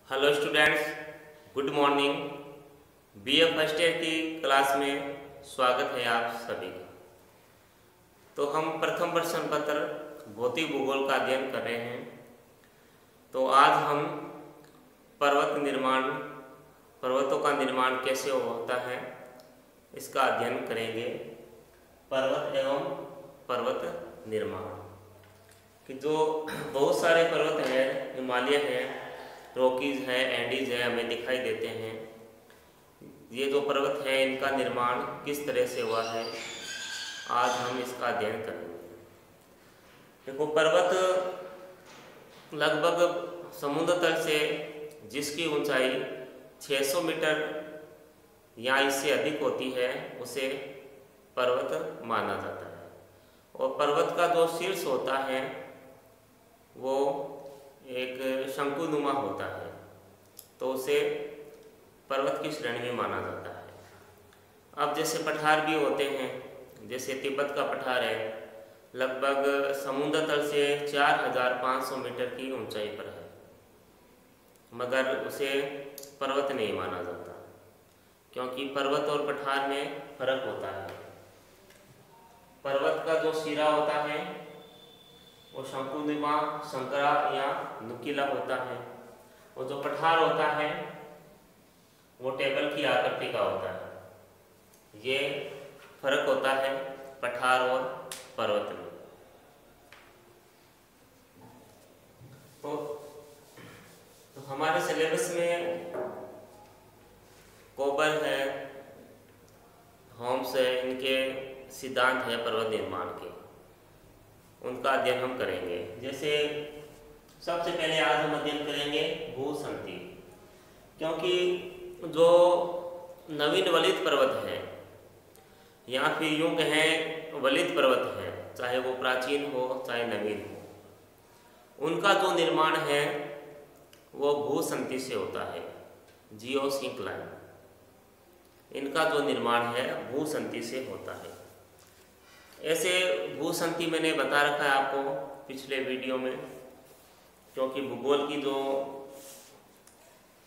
Hello students, good morning. BA first year की class में स्वागत है आप सभी का। तो हम प्रथम प्रश्न पत्र भौतिक भूगोल का अध्ययन कर रहे हैं। तो आज हम पर्वतों का निर्माण कैसे होता है इसका अध्ययन करेंगे। पर्वत एवं पर्वत निर्माण कि जो बहुत सारे पर्वत हैं, हिमालय है, रॉकीज है, एंडीज है, हमें दिखाई देते हैं। ये जो पर्वत है इनका निर्माण किस तरह से हुआ है, आज हम इसका अध्ययन करेंगे। देखो, पर्वत लगभग समुद्र तल से जिसकी ऊंचाई 600 मीटर या इससे अधिक होती है उसे पर्वत माना जाता है। और पर्वत का जो शीर्ष होता है वो एक शंकुनुमा होता है, तो उसे पर्वत की श्रेणी में माना जाता है। अब जैसे पठार भी होते हैं, जैसे तिब्बत का पठार है, लगभग समुद्र तल से 4500 मीटर की ऊंचाई पर है, मगर उसे पर्वत नहीं माना जाता क्योंकि पर्वत और पठार में फर्क होता है। पर्वत का जो सिरा होता है वो शंकुनुमा, संकरा या नुकीला होता है, और जो पठार होता है वो टेबल की आकृति का होता है। ये फर्क होता है पठार और पर्वत में। तो हमारे सिलेबस में कोबर है, होम्स है, इनके सिद्धांत है पर्वत निर्माण के, उनका अध्ययन हम करेंगे। जैसे सबसे पहले आज हम अध्ययन करेंगे भूसंधि, क्योंकि जो नवीन वलित पर्वत है या फिर यूं कहें वलित पर्वत है, चाहे वो प्राचीन हो चाहे नवीन हो, उनका जो निर्माण है वो भूसंधि से होता है, जियोसिंक्लाइन। इनका जो निर्माण है भूसंधि से होता है। ऐसे भूसंधि मैंने बता रखा है आपको पिछले वीडियो में, क्योंकि भूगोल की जो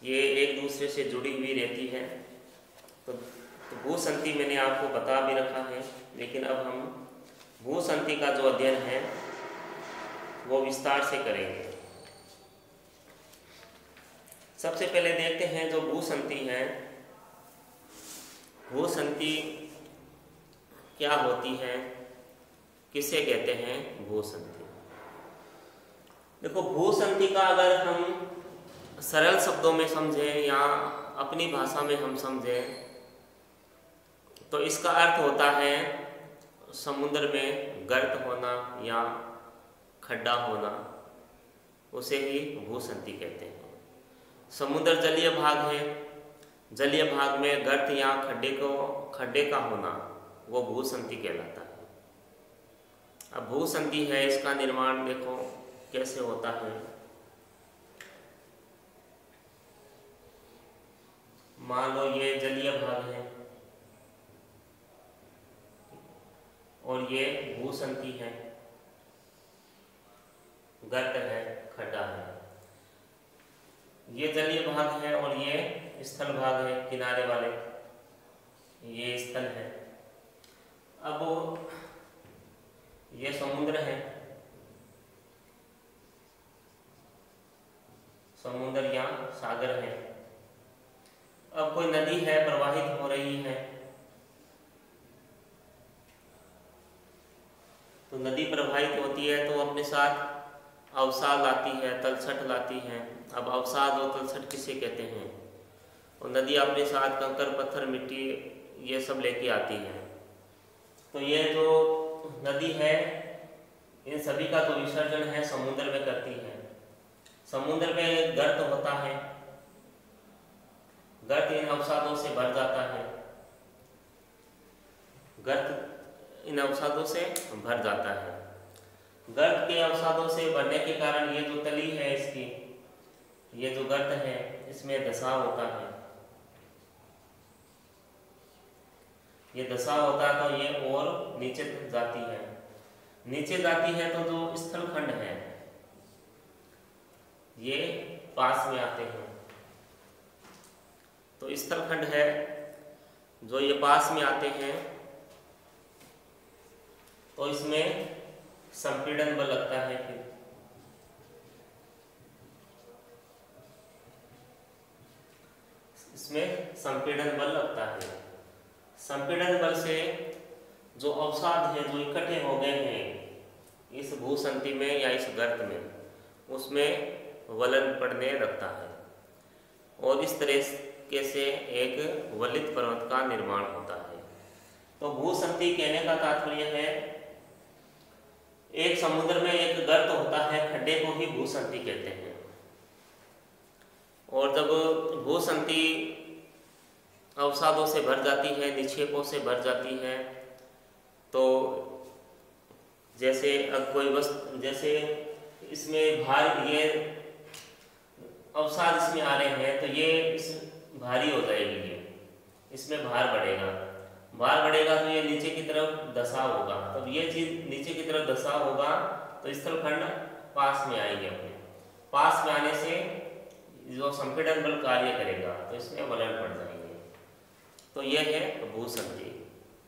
ये एक दूसरे से जुड़ी हुई रहती है, तो भूसंधि मैंने आपको बता भी रखा है। लेकिन अब हम भूसंधि का जो अध्ययन है वो विस्तार से करेंगे। सबसे पहले देखते हैं जो भूसंधि है, भूसंधि क्या होती है, किसे कहते हैं भूसंधि। देखो, भूसंधि का अगर हम सरल शब्दों में समझें या अपनी भाषा में हम समझें तो इसका अर्थ होता है समुद्र में गर्त होना या खड्डा होना, उसे ही भूसंधि कहते हैं। समुद्र जलीय भाग है, जलीय भाग में गर्त या खड्डे का होना वो भूसंधि कहलाता है। अब भूसंधि है, इसका निर्माण देखो कैसे होता है। मान लो ये जलीय भाग है और ये भूसंधि है, गर्त है, खड्डा है। ये जलीय भाग है और ये स्थल भाग है, किनारे वाले, ये स्थल है। अब ये समुद्र है, समुद्र या सागर है। अब कोई नदी है, प्रवाहित हो रही है, तो नदी प्रवाहित होती है तो अपने साथ अवसाद लाती है, तलछट लाती है। अब अवसाद और तलछट किसे कहते हैं? और नदी अपने साथ कंकर, पत्थर, मिट्टी ये सब लेके आती है। तो ये जो नदी है इन सभी का जो विसर्जन है समुद्र में करती है। समुद्र में गर्त होता है, गर्त इन अवसादों से भर जाता है, गर्त इन अवसादों से भर जाता है। गर्त के अवसादों से भरने के कारण ये जो तली है इसकी, ये जो गर्त है इसमें धसाव होता है। ये धसाव होता है तो ये और नीचे जाती है। नीचे जाती है तो जो स्थल खंड है ये पास में आते हैं। तो स्थलखंड है जो ये पास में आते हैं तो इसमें संपीड़न बल लगता है। फिर इसमें संपीड़न बल लगता है। संपीड़न बल से जो अवसाद है जो इकट्ठे हो गए हैं इस भूसंधि में या इस गर्त में, उसमें वलन पड़ने लगता है और इस तरह से एक वलित पर्वत का निर्माण होता है। तो भूसंधि कहने का तात्पर्य है एक समुद्र में एक गर्त होता है, खड्डे को ही भूसंधि कहते हैं। और जब भूसंधि अवसादों से भर जाती है, निक्षेपों से भर जाती है, तो जैसे अब कोई वस्तु, जैसे इसमें भार, ये अवसाद इसमें आ रहे हैं तो ये इस भारी हो जाएगी, ये इसमें भार बढ़ेगा। भार बढ़ेगा तो ये नीचे की तरफ धसाव होगा। तब ये चीज नीचे की तरफ धसाव होगा तो स्थलखंड पास में आएंगे। अपने पास में आने से जो संपीड़न बल कार्य करेगा तो इसमें वलन पड़ जाएंगे। तो यह है भूसंधि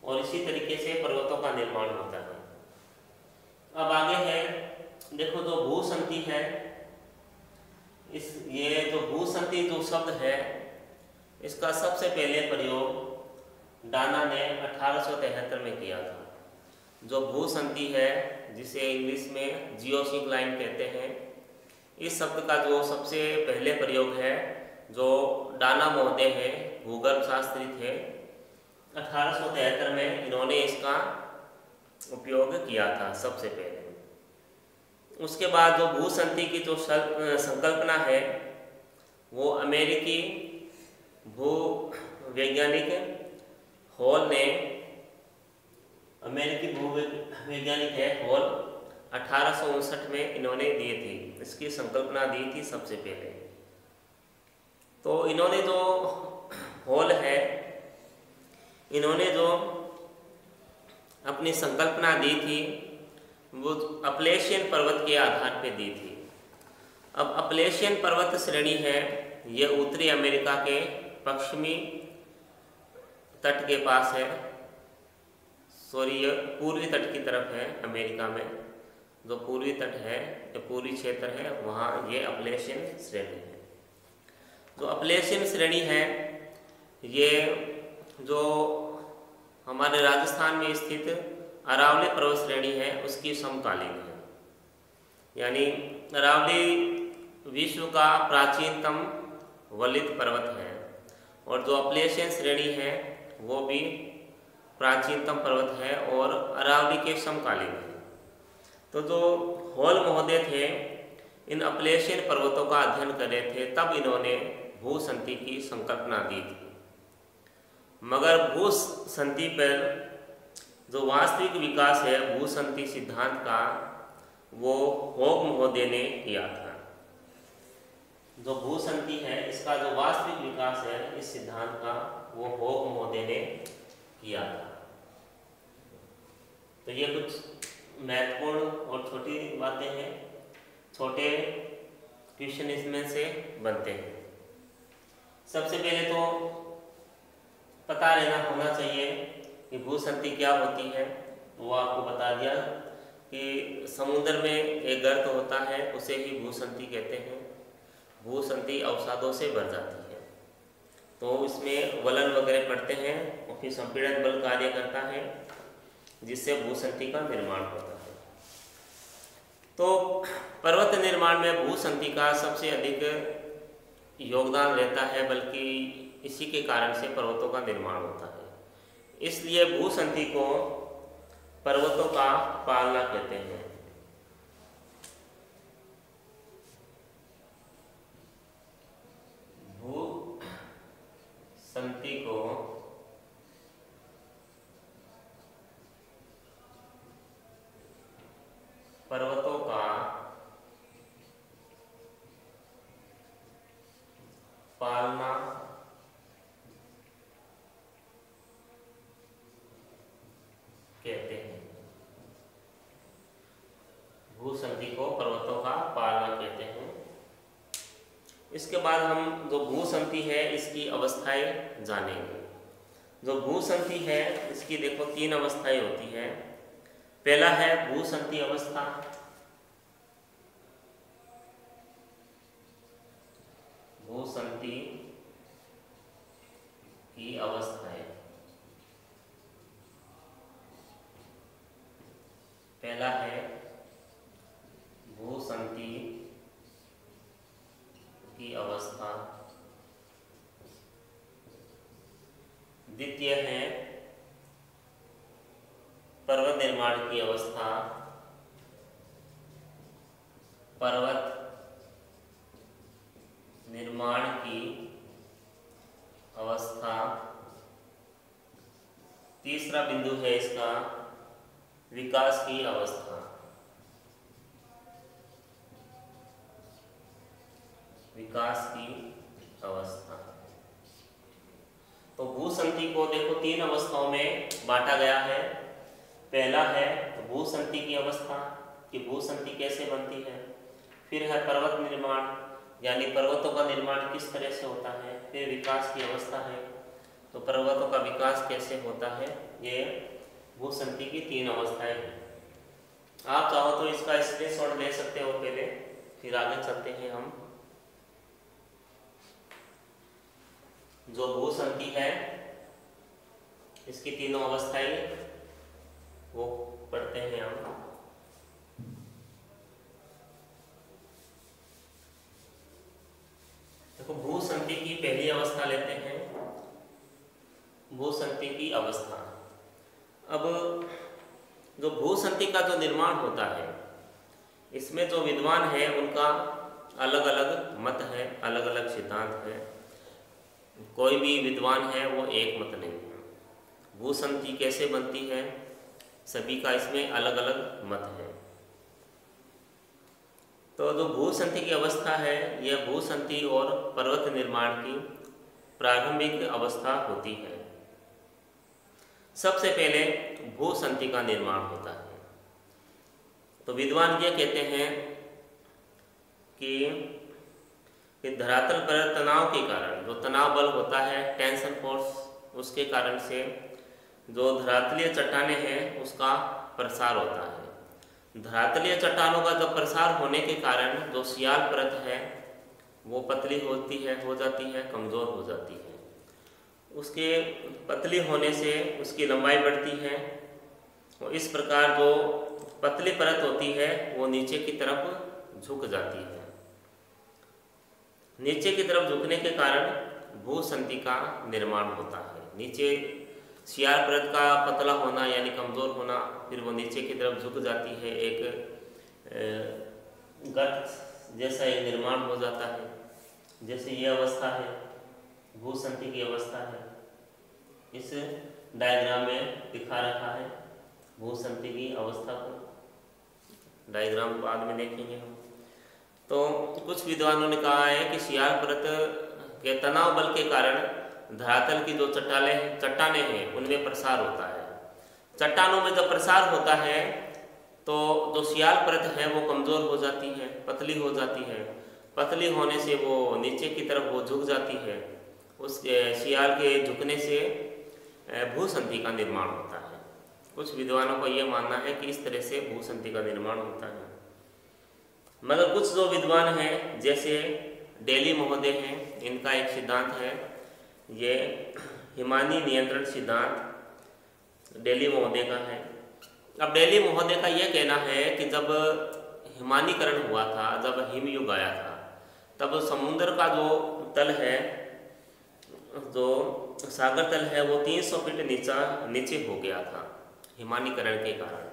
और इसी तरीके से पर्वतों का निर्माण होता है। अब आगे है, देखो जो भूसंधि है, ये जो भूसंधि जो शब्द है इसका सबसे पहले प्रयोग डाना ने 1873 में किया था। जो भूसंधि है जिसे इंग्लिश में जियोसिंक्लाइन कहते हैं, इस शब्द का जो सबसे पहले प्रयोग है जो डाना महोदय है, भूगर्भ शास्त्री थे, 1873 में इन्होंने इसका उपयोग किया था सबसे पहले। उसके बाद जो भूसंधि की जो संकल्पना है वो अमेरिकी भूवैज्ञानिक हॉल ने, अमेरिकी भूवैज्ञानिक है हॉल, 1859 में इन्होंने दी थी, इसकी संकल्पना दी थी सबसे पहले। तो इन्होंने जो हॉल है, इन्होंने जो अपनी संकल्पना दी थी वो अपलेशियन पर्वत के आधार पे दी थी। अब अपलेशियन पर्वत श्रेणी है, ये उत्तरी अमेरिका के पश्चिमी तट के पास है, ये पूर्वी तट की तरफ है। अमेरिका में जो पूर्वी तट है, जो पूर्वी क्षेत्र है, वहाँ ये अपलेशियन श्रेणी है। जो अपलेशियन श्रेणी है ये जो हमारे राजस्थान में स्थित अरावली पर्वत श्रेणी है उसकी समकालीन है। यानी अरावली विश्व का प्राचीनतम वलित पर्वत है और जो अपलेशियन श्रेणी है वो भी प्राचीनतम पर्वत है और अरावली के समकालीन है। तो जो हॉल महोदय थे इन अपलेशियन पर्वतों का अध्ययन कर रहे थे, तब इन्होंने भूसंधि की संकल्पना दी थी। मगर भूसंधि पर जो वास्तविक विकास है भूसंधि सिद्धांत का वो हॉग महोदय ने किया था। जो भूसंधि है इसका जो वास्तविक विकास है इस सिद्धांत का वो हॉग महोदय ने किया था। तो ये कुछ महत्वपूर्ण और छोटी बातें हैं, छोटे क्वेश्चन इसमें से बनते हैं। सबसे पहले तो पता रहना होना चाहिए कि भूसंधि क्या होती है। वो आपको बता दिया कि समुद्र में एक गर्त होता है उसे ही भूसंधि कहते हैं। भूसंधि अवसादों से भर जाती है तो इसमें वलन वगैरह पड़ते हैं और फिर संपीड़न बल कार्य करता है जिससे भूसंधि का निर्माण होता है। तो पर्वत निर्माण में भूसंधि का सबसे अधिक योगदान रहता है, बल्कि इसी के कारण से पर्वतों का निर्माण होता है। इसलिए भूसंधि को पर्वतों का पालना कहते हैं। भूसंधि को पर्वतों का पालना कहते हैं। भूसंधि को पर्वतों का पालना कहते हैं। इसके बाद हम जो भूसंधि है इसकी अवस्थाएं जानेंगे। जो भूसंधि है इसकी देखो 3 अवस्थाएं होती हैं। पहला है भूसंधि अवस्था, भूसंधि की अवस्थाएं। पहला है भूसंधि की अवस्था, द्वितीय है पर्वत निर्माण की अवस्था, पर्वत निर्माण की अवस्था। तीसरा बिंदु है इसका विकास की अवस्था, विकास की अवस्था। तो भूसंधि को देखो 3 अवस्थाओं में बांटा गया है। पहला है भूसंधि की अवस्था कि भूसंधि कैसे बनती है, फिर है पर्वत निर्माण यानी पर्वतों का निर्माण किस तरह से होता है, फिर विकास की अवस्था है तो पर्वतों का विकास कैसे होता है। ये भूसंधि की 3 अवस्थाएं हैं। आप चाहो तो इसका स्क्रीनशॉट ले सकते हो पहले, फिर आगे चलते हैं हम। जो भूसंधि है इसकी 3 अवस्थाएं वो पढ़ते हैं हम। देखो भूसंधि की पहली अवस्था लेते हैं, भूसंधि की अवस्था। अब जो भूसंधि का जो निर्माण होता है इसमें जो विद्वान है उनका अलग अलग मत है, अलग अलग सिद्धांत है। कोई भी विद्वान है वो एक मत नहीं है। भूसंधि कैसे बनती है सभी का इसमें अलग अलग मत है। तो जो भूसंधि की अवस्था है यह भूसंधि और पर्वत निर्माण की प्रारंभिक अवस्था होती है। सबसे पहले भूसंधि का निर्माण होता है। तो विद्वान ये कहते हैं कि धरातल पर तनाव के कारण, जो तनाव बल होता है टेंशन फोर्स, उसके कारण से जो धरातलीय चट्टानें हैं उसका प्रसार होता है। धरातलीय चट्टानों का जो प्रसार होने के कारण जो सियाल परत है वो पतली होती है, हो जाती है, कमज़ोर हो जाती है। उसके पतली होने से उसकी लंबाई बढ़ती है और इस प्रकार जो पतली परत होती है वो नीचे की तरफ झुक जाती है। नीचे की तरफ झुकने के कारण भूसंधि का निर्माण होता है। नीचे सियार परत का पतला होना यानी कमज़ोर होना, फिर वो नीचे की तरफ झुक जाती है, एक गर्त जैसा एक निर्माण हो जाता है। जैसे ये अवस्था है भूसंधि की अवस्था है, इस डायग्राम में दिखा रखा है भूसंधि की अवस्था को। डायग्राम बाद में देखेंगे हम। तो कुछ विद्वानों ने कहा है कि सियार परत के तनाव बल के कारण धरातल की जो चट्टानें हैं उनमें प्रसार होता है। चट्टानों में जब प्रसार होता है तो जो सियाल परत है वो कमज़ोर हो जाती है, पतली हो जाती है। पतली होने से वो नीचे की तरफ वो झुक जाती है। उस सियाल के झुकने से भूसंधि का निर्माण होता है। कुछ विद्वानों का ये मानना है कि इस तरह से भूसंधि का निर्माण होता है। मगर कुछ जो विद्वान हैं जैसे डेली महोदय हैं, इनका एक सिद्धांत है, ये हिमानी नियंत्रण सिद्धांत डेली महोदय का है। अब डेली महोदय का यह कहना है कि जब हिमानीकरण हुआ था, जब हिमयुग आया था, तब समुद्र का जो तल है, जो सागर तल है, वो 300 फीट नीचे हो गया था हिमानीकरण के कारण।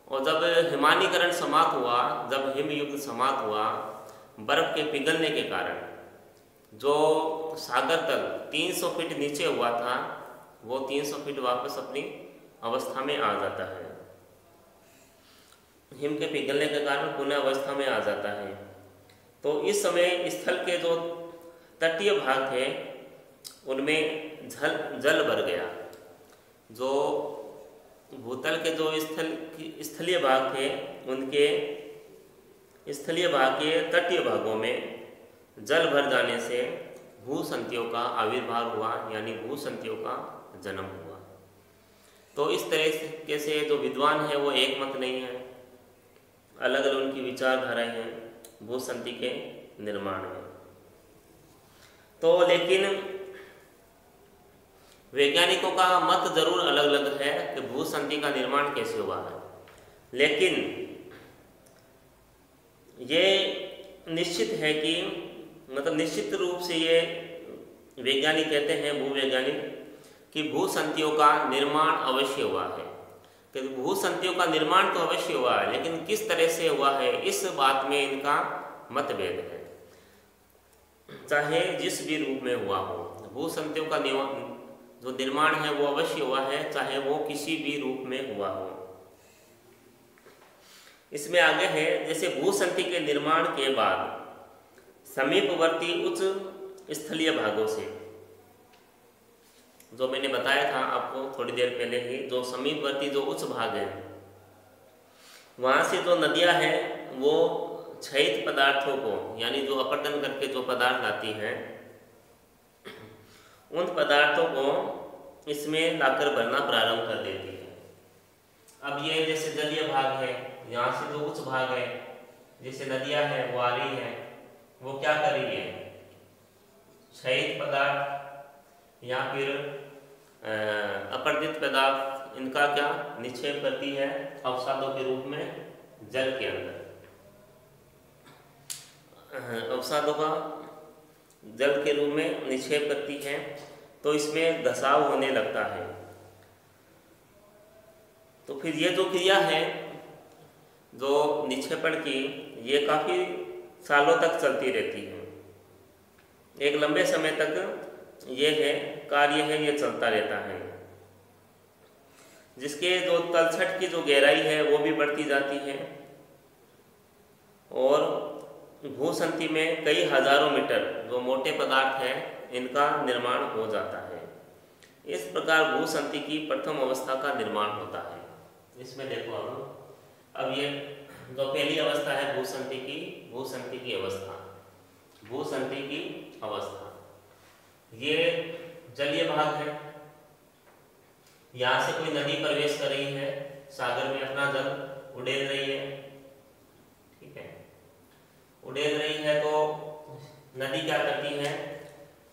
और जब हिमानीकरण समाप्त हुआ, जब हिमयुग समाप्त हुआ, बर्फ के पिघलने के कारण जो सागर तल 300 फीट नीचे हुआ था वो 300 फीट वापस अपनी अवस्था में आ जाता है। हिम के पिघलने के कारण पुनः अवस्था में आ जाता है। तो इस समय स्थल के जो तटीय भाग थे उनमें जल भर गया। जो भूतल के जो स्थलीय भाग थे उनके स्थलीय भाग के तटीय भागों में जल भर जाने से भूसंधियों का आविर्भाव हुआ, यानी भूसंधियों का जन्म हुआ। तो इस तरह से जो विद्वान है वो एक मत नहीं है, अलग अलग उनकी विचारधाराएं हैं भूसंधि के निर्माण में। तो लेकिन वैज्ञानिकों का मत जरूर अलग अलग है कि भूसंधि का निर्माण कैसे हुआ है, लेकिन ये निश्चित है कि मतलब निश्चित रूप से ये वैज्ञानिक कहते हैं, भूवैज्ञानिक, कि भूसंधियों का निर्माण अवश्य हुआ है। कि भूसंधियों का निर्माण तो अवश्य हुआ है, लेकिन किस तरह से हुआ है इस बात में इनका मतभेद है। चाहे जिस भी रूप में हुआ हो, भूसंधियों का जो निर्माण है वो अवश्य हुआ है, चाहे वो किसी भी रूप में हुआ हो। इसमें आगे है, जैसे भूसंधि के निर्माण के बाद समीपवर्ती उच्च स्थलीय भागों से, जो मैंने बताया था आपको थोड़ी देर पहले ही, जो समीपवर्ती जो उच्च भाग है वहाँ से जो नदियाँ हैं वो क्षयित पदार्थों को, यानी जो अपरदन करके जो पदार्थ आती हैं उन पदार्थों को इसमें लाकर भरना प्रारंभ कर देती है। अब ये जैसे जलीय भाग है, यहाँ से जो उच्च भाग है, जैसे नदियाँ हैं वो आ रही है, वो क्या कर रही है, क्षयित पदार्थ या फिर अपरदित पदार्थ, इनका क्या निक्षेप करती है अवसादों के रूप में जल के अंदर। अवसादों का जल के रूप में निक्षेप करती है, तो इसमें घसाव होने लगता है। तो फिर ये जो क्रिया है जो निक्षेपण की, ये काफ़ी सालों तक चलती रहती है। एक लंबे समय तक ये है कार्य है, ये चलता रहता है, जिसके जो तलछट की जो गहराई है वो भी बढ़ती जाती है और भूसंधि में कई हजारों मीटर जो मोटे पदार्थ हैं इनका निर्माण हो जाता है। इस प्रकार भूसंधि की प्रथम अवस्था का निर्माण होता है। इसमें देखो अब ये जो पहली अवस्था है भूसंधि की अवस्था, भूसंधि की अवस्था, ये जलीय भाग है। यहाँ से कोई नदी प्रवेश कर रही है, सागर में अपना जल उड़ेल रही है, ठीक है, उड़ेल रही है, तो नदी क्या करती है,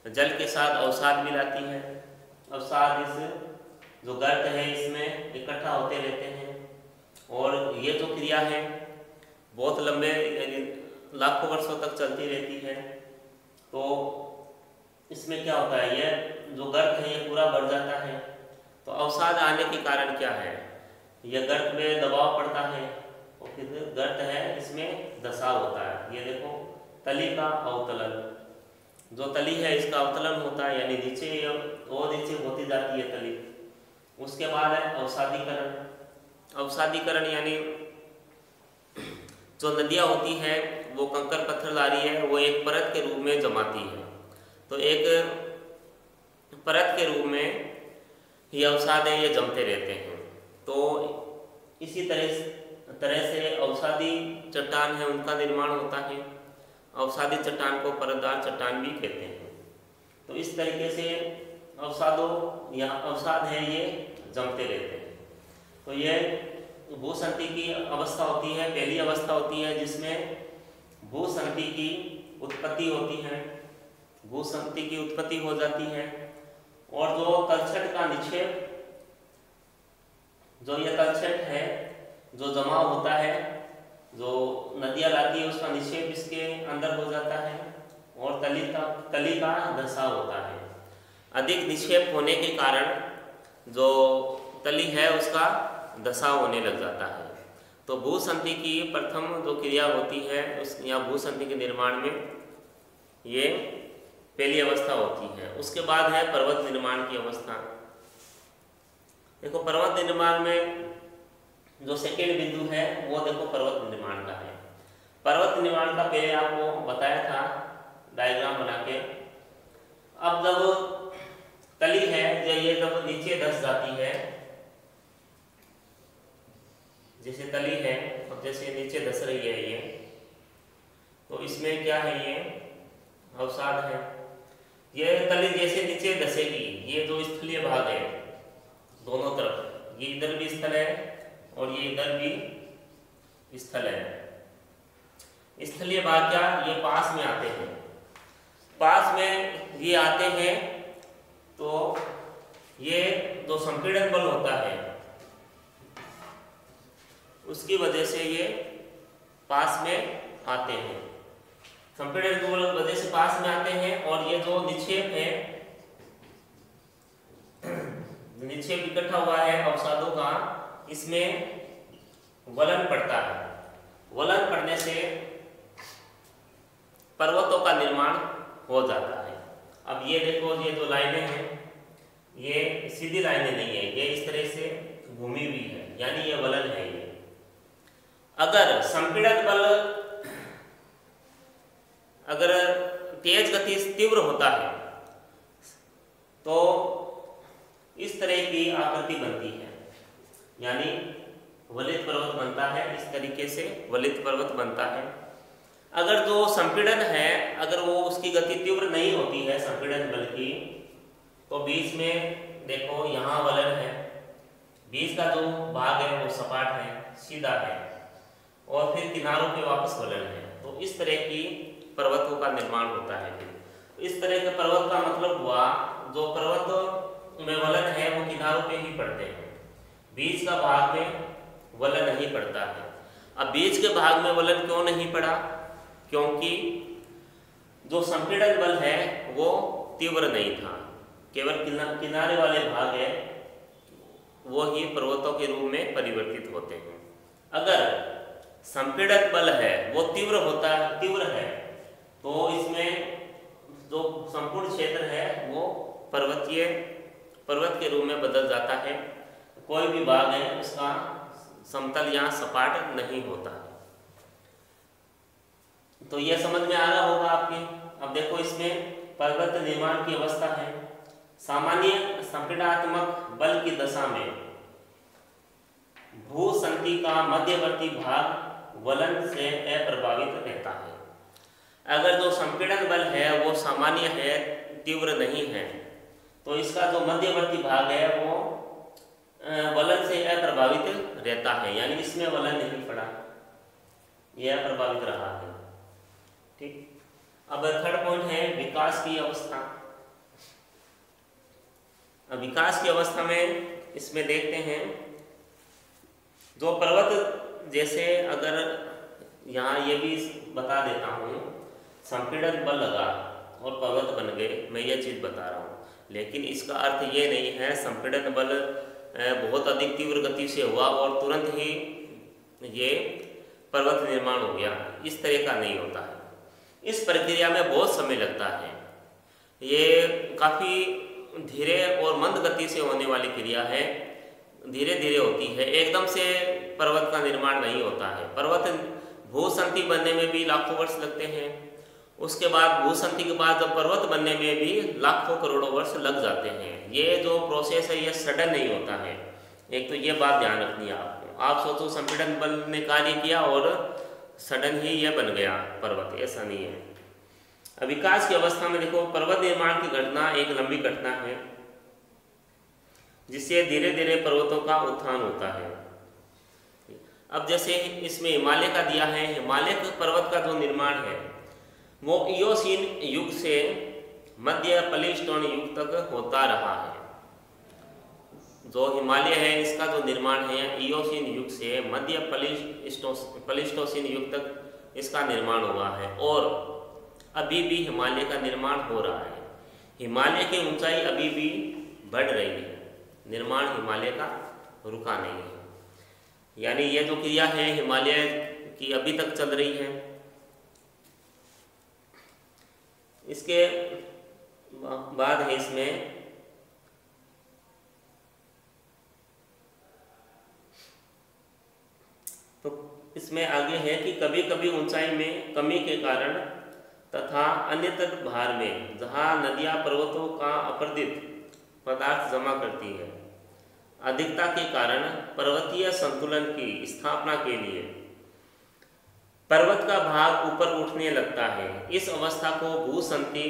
जल के साथ अवसाद मिलाती है। अवसाद इस जो गर्त है इसमें इकट्ठा होते रहते हैं और ये जो क्रिया है बहुत लंबे लाखों वर्षों तक चलती रहती है। तो इसमें क्या होता है, ये जो गर्त है ये पूरा बढ़ जाता है। तो अवसाद आने के कारण क्या है, यह गर्त में दबाव पड़ता है और फिर गर्त है इसमें धसाव होता है। ये देखो तली का अवतलन, जो तली है इसका अवतलन होता है, यानी नीचे और नीचे होती जाती है तली। उसके बाद है अवसादीकरण। अवसादीकरण यानी जो नदियाँ होती हैं वो कंकर पत्थर ला रही है, वो एक परत के रूप में जमाती है। तो एक परत के रूप में ये अवसाद है, ये जमते रहते हैं। तो इसी तरह से अवसादी चट्टान है उनका निर्माण होता है। अवसादी चट्टान को परतदार चट्टान भी कहते हैं। तो इस तरीके से अवसाद है ये जमते रहते हैं। तो ये भूसंधि की अवस्था होती है, पहली अवस्था होती है जिसमें भूसंधि की उत्पत्ति होती है, भूसंधि की उत्पत्ति हो जाती है। और जो तलछट का निक्षेप, जो ये तलछट है जो जमा होता है, जो नदियाँ लाती है उसका निक्षेप इसके अंदर हो जाता है और तली का धसाव होता है। अधिक निक्षेप होने के कारण जो तली है उसका धसाव होने लग जाता है। तो भूसंधि की प्रथम जो क्रिया होती है उस या भूसंधि के निर्माण में ये पहली अवस्था होती है। उसके बाद है पर्वत निर्माण की अवस्था। देखो पर्वत निर्माण में जो सेकेंड बिंदु है वो देखो पर्वत निर्माण का है। पर्वत निर्माण का पहले आपको बताया था डायग्राम बना के। अब जब तली है ये जब नीचे धस जाती है, जैसे तली है और जैसे नीचे धस रही है ये, तो इसमें क्या है, ये अवसाद है। यह तली जैसे नीचे धसेगी, ये जो स्थलीय भाग है दोनों तरफ, ये इधर भी स्थल है और ये इधर भी स्थल है। स्थलीय भाग क्या, ये पास में आते हैं, पास में ये आते हैं, तो ये जो संपीड़न बल होता है उसकी वजह से ये पास में आते हैं, संपीड़न की वजह से पास में आते हैं। और ये जो निक्षेप है, निक्षेप इकट्ठा हुआ है अवसादों का, इसमें वलन पड़ता है। वलन पड़ने से पर्वतों का निर्माण हो जाता है। अब ये देखो, ये जो लाइनें हैं ये सीधी लाइनें नहीं है, ये इस तरह से घूमी हुई है, यानी ये वलन है। ये अगर संपीड़न बल अगर तेज गति से तीव्र होता है तो इस तरह की आकृति बनती है, यानी वलित पर्वत बनता है। इस तरीके से वलित पर्वत बनता है। अगर जो संपीड़न है, अगर वो उसकी गति तीव्र नहीं होती है संपीड़न बल की, तो बीच में देखो यहाँ वलन है, बीच का जो भाग है वो सपाट है, सीधा है, और फिर किनारों पे वापस वलन है। तो इस तरह की पर्वतों का निर्माण होता है। फिर इस तरह के पर्वत का मतलब हुआ, जो पर्वत में वलन है वो किनारों पे ही पड़ते हैं, बीच का भाग में वलन नहीं पड़ता है। अब बीच के भाग में वलन क्यों नहीं पड़ा, क्योंकि जो संपीड़न बल है वो तीव्र नहीं था, केवल किनारे वाले भाग है वो ही पर्वतों के रूप में परिवर्तित होते हैं। अगर संपीड़न बल है वो तीव्र है, तो इसमें जो संपूर्ण क्षेत्र है वो पर्वत के रूप में बदल जाता है। कोई भी भाग है उसका समतल या सपाट नहीं होता। तो यह समझ में आ रहा होगा आपके। अब देखो, इसमें पर्वत निर्माण की अवस्था है। सामान्य संपीड़नात्मक बल की दशा में भूसंति का मध्यवर्ती भाग वलन से अप्रभावित रहता है। अगर जो संपीड़न बल है वो सामान्य है, तीव्र नहीं है, तो इसका जो मध्यवर्ती भाग है वो वलन से अप्रभावित रहता है, यानी इसमें वलन नहीं पड़ा, यह अप्रभावित रहा है। ठीक। अब थर्ड पॉइंट है विकास की अवस्था। अब विकास की अवस्था में इसमें देखते हैं, जो पर्वत जैसे, अगर यहाँ ये भी बता देता हूँ, संपीड़न बल लगा और पर्वत बन गए, मैं ये चीज़ बता रहा हूँ, लेकिन इसका अर्थ ये नहीं है संपीड़न बल बहुत अधिक तीव्र गति से हुआ और तुरंत ही ये पर्वत निर्माण हो गया, इस तरह का नहीं होता है। इस प्रक्रिया में बहुत समय लगता है, ये काफ़ी धीरे और मंद गति से होने वाली क्रिया है, धीरे धीरे होती है, एकदम से पर्वत का निर्माण नहीं होता है। पर्वत भूसंति बनने में भी लाखों वर्ष लगते हैं, उसके बाद भूसंति के बाद जब पर्वत बनने में भी लाखों करोड़ों वर्ष लग जाते हैं। ये जो प्रोसेस है ये सडन नहीं होता है, एक तो ये बात ध्यान रखनी है आपको। आप सोचो संपीड़न बल ने कार्य किया और सडन ही ये बन गया पर्वत, ऐसा नहीं है। अब विकास की अवस्था में देखो, पर्वत निर्माण की घटना एक लंबी घटना है, जिससे धीरे धीरे पर्वतों का उत्थान होता है। अब जैसे इसमें हिमालय का दिया है, हिमालय पर्वत का जो निर्माण है वो इयोसीन युग से मध्य प्लेस्टोन युग तक होता रहा है। जो हिमालय है इसका जो निर्माण है इयोसीन युग से मध्य प्लेस्टोसीन युग तक इसका निर्माण हुआ है, और अभी भी हिमालय का निर्माण हो रहा है। हिमालय की ऊंचाई अभी भी बढ़ रही है, निर्माण हिमालय का रुका नहीं है, यानी ये जो क्रिया है हिमालय की अभी तक चल रही है। इसके बाद है इसमें तो इसमें आगे है कि कभी कभी ऊंचाई में कमी के कारण तथा अन्यत्र भार में जहाँ नदियाँ पर्वतों का अपरदित पदार्थ जमा करती है, अधिकता के कारण पर्वतीय संतुलन की स्थापना के लिए पर्वत का भाग ऊपर उठने लगता है। इस अवस्था को भूसंति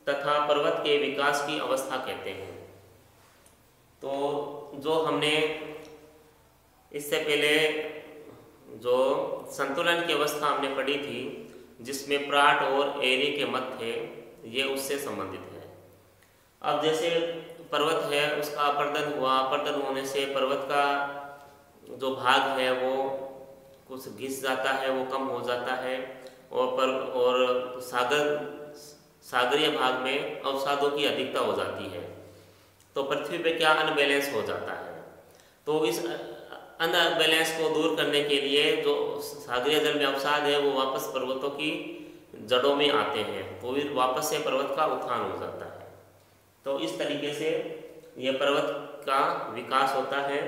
तथा पर्वत के विकास की अवस्था कहते हैं। तो जो हमने इससे पहले जो संतुलन की अवस्था हमने पढ़ी थी, जिसमें प्राट और एरी के मत थे, ये उससे संबंधित है। अब जैसे पर्वत है, उसका अपर्दन हुआ, अपर्दन होने से पर्वत का जो भाग है वो कुछ घिस जाता है, वो कम हो जाता है, और सागरीय भाग में अवसादों की अधिकता हो जाती है। तो पृथ्वी पे क्या अनबैलेंस हो जाता है। तो इस अनबैलेंस को दूर करने के लिए जो सागरीय जल में अवसाद है वो वापस पर्वतों की जड़ों में आते हैं, तो फिर वापस से पर्वत का उत्थान हो जाता है। तो इस तरीके से ये पर्वत का विकास होता है।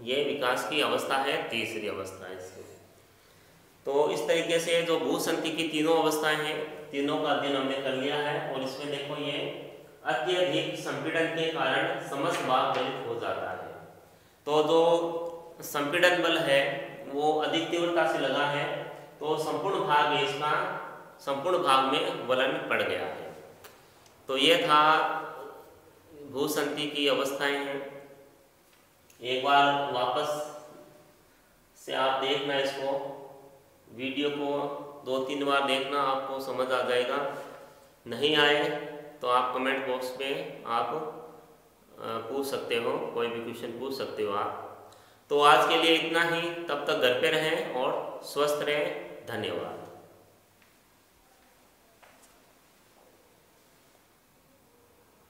ये विकास की अवस्था है, तीसरी अवस्था है इसकी। तो इस तरीके से जो भूसंति की तीनों अवस्थाएं हैं, तीनों का अध्ययन हमने कर लिया है। और इसमें देखो, ये अत्यधिक संपीड़न के कारण समस्त भाग गलित हो जाता है। तो जो संपीड़न बल है वो अधिक तीव्रता से लगा है, तो संपूर्ण भाग है इसका, संपूर्ण भाग में वलन पड़ गया है। तो ये था भूसंति की अवस्थाएं हैं। एक बार वापस से आप देखना, इसको वीडियो को 2-3 बार देखना, आपको समझ आ जाएगा। नहीं आए तो आप कमेंट बॉक्स में आप पूछ सकते हो, कोई भी क्वेश्चन पूछ सकते हो आप। तो आज के लिए इतना ही, तब तक घर पे रहें और स्वस्थ रहें। धन्यवाद।